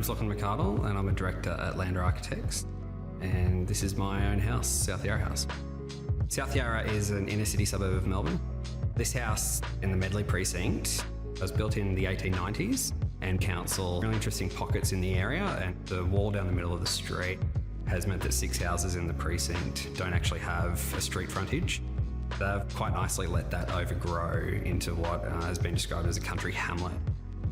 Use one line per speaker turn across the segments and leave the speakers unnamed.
name's Lachlan McArdle and I'm a director at Lander Architects, and this is my own house, South Yarra House. South Yarra is an inner city suburb of Melbourne. This house in the Medley precinct was built in the 1890s, and council really interesting pockets in the area, and the wall down the middle of the street has meant that 6 houses in the precinct don't actually have a street frontage. They've quite nicely let that overgrow into what has been described as a country hamlet.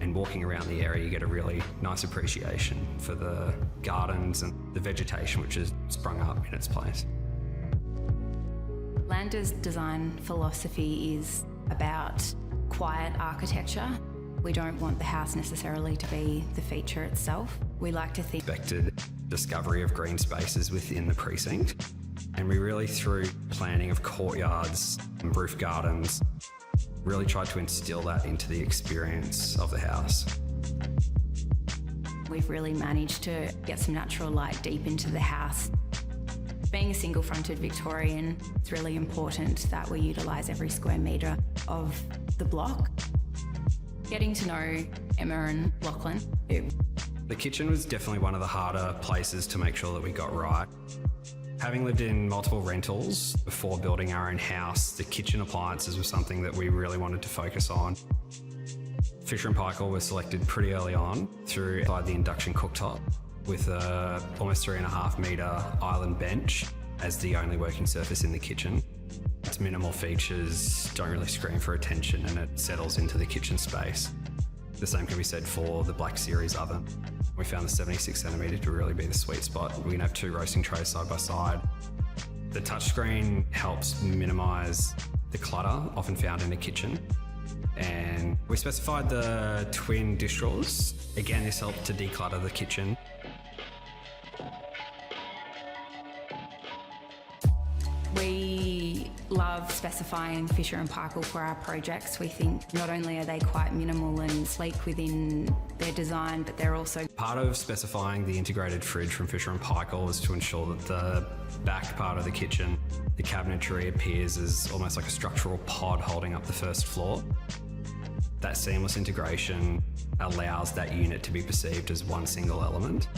And walking around the area, you get a really nice appreciation for the gardens and the vegetation which has sprung up in its place.
Lander's design philosophy is about quiet architecture. We don't want the house necessarily to be the feature itself. We like to think
Expected discovery of green spaces within the precinct, and we really, through planning of courtyards and roof gardens, really tried to instill that into the experience of the house.
we've really managed to get some natural light deep into the house. Being a single-fronted Victorian, it's really important that we utilise every square metre of the block. Getting to know Emma and Lachlan,
The kitchen was definitely one of the harder places to make sure that we got right. Having lived in multiple rentals before building our own house, the kitchen appliances were something that we really wanted to focus on. Fisher & Paykel was selected pretty early on through the induction cooktop with a almost 3.5 metre island bench as the only working surface in the kitchen. Its minimal features don't really scream for attention, and it settles into the kitchen space. The same can be said for the Black Series oven. We found the 76cm to really be the sweet spot. We can have 2 roasting trays side by side. The touchscreen helps minimise the clutter often found in a kitchen. And we specified the twin dish drawers. Again, this helped to declutter the kitchen.
we love specifying Fisher & Paykel for our projects. We think not only are they quite minimal and sleek within their design, but they're also...
Part of specifying the integrated fridge from Fisher & Paykel is to ensure that the back part of the kitchen, the cabinetry, appears as almost like a structural pod holding up the first floor. That seamless integration allows that unit to be perceived as one single element.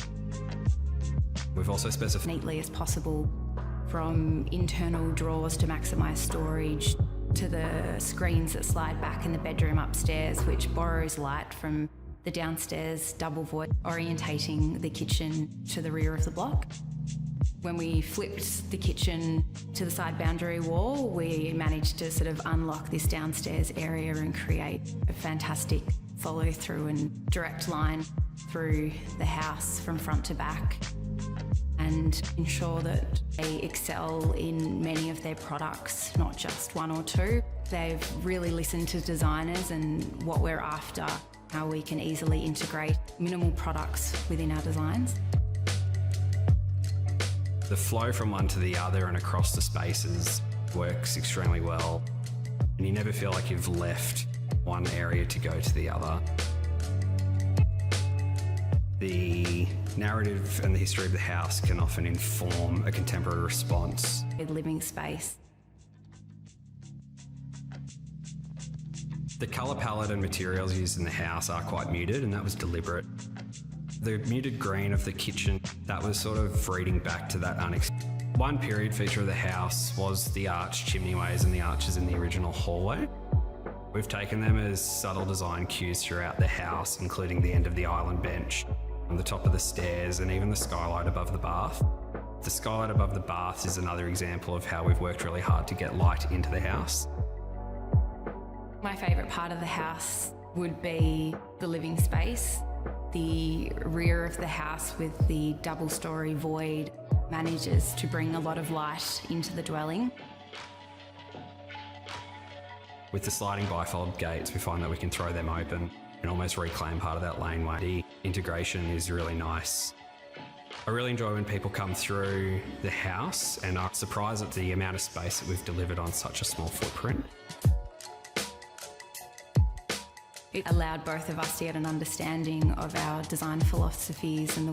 We've also specified
neatly as possible, from internal drawers to maximise storage to the screens that slide back in the bedroom upstairs, which borrows light from the downstairs double void, orientating the kitchen to the rear of the block. When we flipped the kitchen to the side boundary wall, we managed to sort of unlock this downstairs area and create a fantastic follow through and direct line through the house from front to back, and ensure that they excel in many of their products, not just one or two. They've really listened to designers and what we're after, how we can easily integrate minimal products within our designs.
the flow from one to the other and across the spaces works extremely well, and you never feel like you've left one area to go to the other. The narrative and the history of the house can often inform a contemporary response.
Living space.
The colour palette and materials used in the house are quite muted, and that was deliberate. The muted green of the kitchen, that was sort of reading back to that One period feature of the house was the arched chimneyways and the arches in the original hallway. We've taken them as subtle design cues throughout the house, including the end of the island bench, on the top of the stairs, and even the skylight above the bath. The skylight above the bath is another example of how we've worked really hard to get light into the house.
My favourite part of the house would be the living space. The rear of the house with the double-storey void manages to bring a lot of light into the dwelling.
With the sliding bifold gates, we find that we can throw them open and almost reclaim part of that laneway. The integration is really nice. I really enjoy when people come through the house and are surprised at the amount of space that we've delivered on such a small footprint.
It allowed both of us to get an understanding of our design philosophies and the way